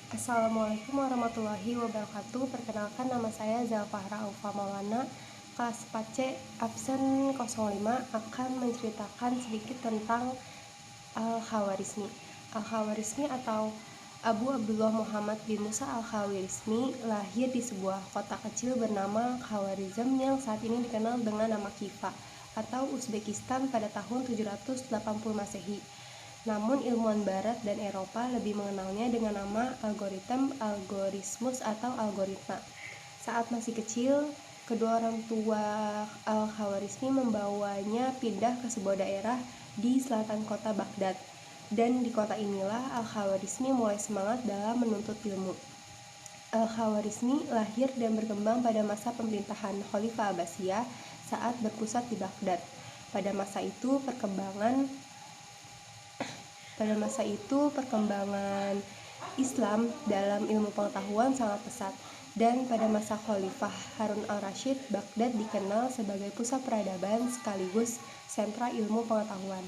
Assalamualaikum warahmatullahi wabarakatuh. Perkenalkan, nama saya Zafahra Aufa Maulana, kelas 4C absen 05, akan menceritakan sedikit tentang Al-Khawarizmi. Al-Khawarizmi atau Abu Abdullah Muhammad bin Musa Al-Khawarizmi lahir di sebuah kota kecil bernama Khawarizm yang saat ini dikenal dengan nama Khiva atau Uzbekistan pada tahun 780 Masehi. Namun ilmuwan Barat dan Eropa lebih mengenalnya dengan nama algoritmus atau algoritma. Saat masih kecil, kedua orang tua Al-Khawarizmi membawanya pindah ke sebuah daerah di selatan kota Baghdad. Dan di kota inilah Al-Khawarizmi mulai semangat dalam menuntut ilmu. Al-Khawarizmi lahir dan berkembang pada masa pemerintahan Khalifah Abbasiyah saat berpusat di Baghdad. Pada masa itu perkembangan Islam dalam ilmu pengetahuan sangat pesat, dan pada masa Khalifah Harun al-Rashid, Baghdad dikenal sebagai pusat peradaban sekaligus sentra ilmu pengetahuan.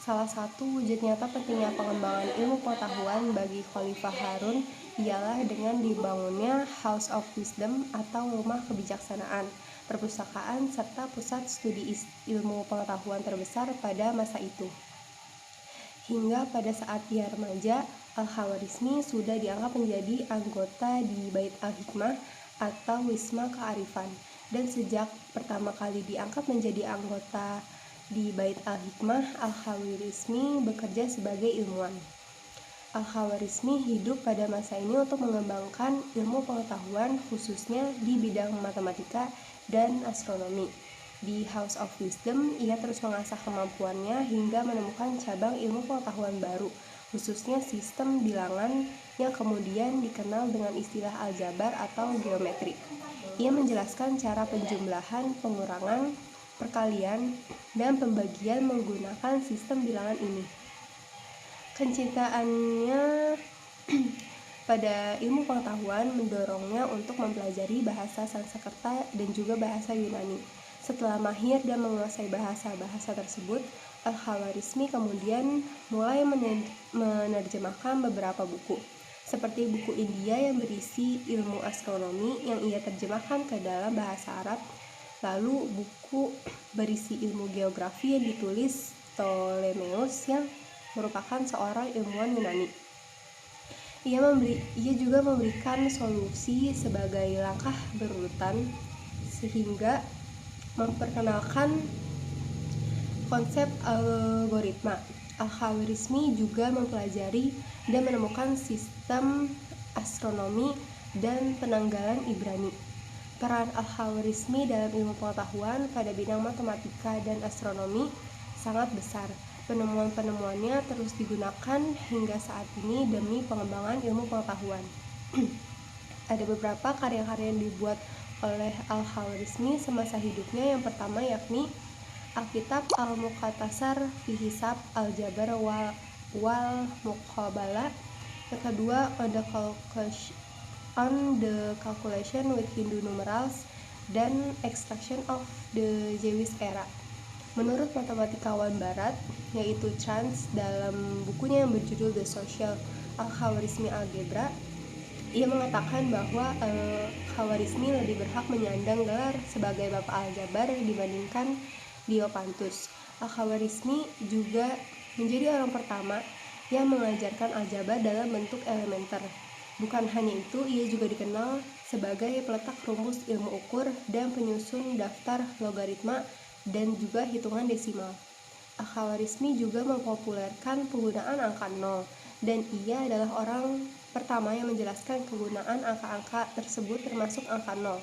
Salah satu wujud nyata pentingnya pengembangan ilmu pengetahuan bagi Khalifah Harun ialah dengan dibangunnya House of Wisdom atau rumah kebijaksanaan, perpustakaan, serta pusat studi ilmu pengetahuan terbesar pada masa itu. Hingga pada saat dia remaja, Al-Khawarizmi sudah dianggap menjadi anggota di Bait Al-Hikmah atau Wisma Kearifan. Dan sejak pertama kali diangkat menjadi anggota di Bait Al-Hikmah, Al-Khawarizmi bekerja sebagai ilmuwan. Al-Khawarizmi hidup pada masa ini untuk mengembangkan ilmu pengetahuan khususnya di bidang matematika dan astronomi. Di House of Wisdom, ia terus mengasah kemampuannya hingga menemukan cabang ilmu pengetahuan baru, khususnya sistem bilangan yang kemudian dikenal dengan istilah aljabar atau geometri. Ia menjelaskan cara penjumlahan, pengurangan, perkalian, dan pembagian menggunakan sistem bilangan ini. Kecintaannya pada ilmu pengetahuan mendorongnya untuk mempelajari bahasa Sanskerta dan juga bahasa Yunani. Setelah mahir dan menguasai bahasa-bahasa tersebut, Al-Khawarizmi kemudian mulai menerjemahkan beberapa buku, seperti buku India yang berisi ilmu astronomi yang ia terjemahkan ke dalam bahasa Arab, lalu buku berisi ilmu geografi yang ditulis Ptolemeus yang merupakan seorang ilmuwan Yunani. Ia juga memberikan solusi sebagai langkah berurutan sehingga memperkenalkan konsep algoritma. Al-Khawarizmi juga mempelajari dan menemukan sistem astronomi dan penanggalan Ibrani. Peran Al-Khawarizmi dalam ilmu pengetahuan pada bidang matematika dan astronomi sangat besar. Penemuan-penemuannya terus digunakan hingga saat ini demi pengembangan ilmu pengetahuan. Ada beberapa karya-karya yang dibuat oleh Al-Khawarizmi semasa hidupnya. Yang pertama yakni Alkitab Al-Muqtasar fi Hisab Al-Jabar wal Muqabalah. Yang kedua on the calculation with Hindu numerals dan Extraction of the Jewish Era. Menurut matematikawan Barat, yaitu Chance, dalam bukunya yang berjudul The Social Al-Khawarizmi Algebra, ia mengatakan bahwa Al-Khawarizmi lebih berhak menyandang gelar sebagai Bapak Aljabar dibandingkan Diopantus. Al-Khawarizmi juga menjadi orang pertama yang mengajarkan aljabar dalam bentuk elementer. Bukan hanya itu, ia juga dikenal sebagai peletak rumus ilmu ukur dan penyusun daftar logaritma dan juga hitungan desimal. Al-Khawarizmi juga mempopulerkan penggunaan angka 0, dan ia adalah orang pertama yang menjelaskan penggunaan angka-angka tersebut termasuk angka 0.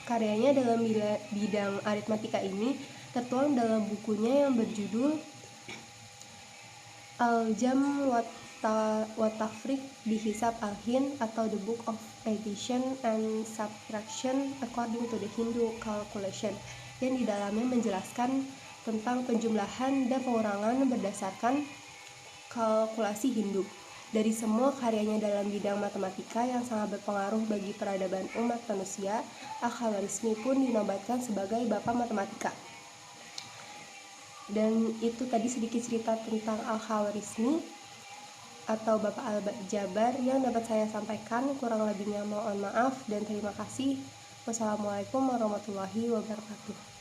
Karyanya dalam bidang aritmatika ini tertuang dalam bukunya yang berjudul Al-Jam wa Tafriq bi Hisab Al-Hind atau The Book of Addition and Subtraction According to the Hindu Calculation, yang di dalamnya menjelaskan tentang penjumlahan dan pengurangan berdasarkan kalkulasi Hindu. Dari semua karyanya dalam bidang matematika yang sangat berpengaruh bagi peradaban umat manusia, Al-Khawarizmi pun dinobatkan sebagai Bapak Matematika. Dan itu tadi sedikit cerita tentang Al-Khawarizmi. atau Bapak Al-Jabar yang dapat saya sampaikan. Kurang lebihnya mohon maaf dan terima kasih. Wassalamualaikum warahmatullahi wabarakatuh.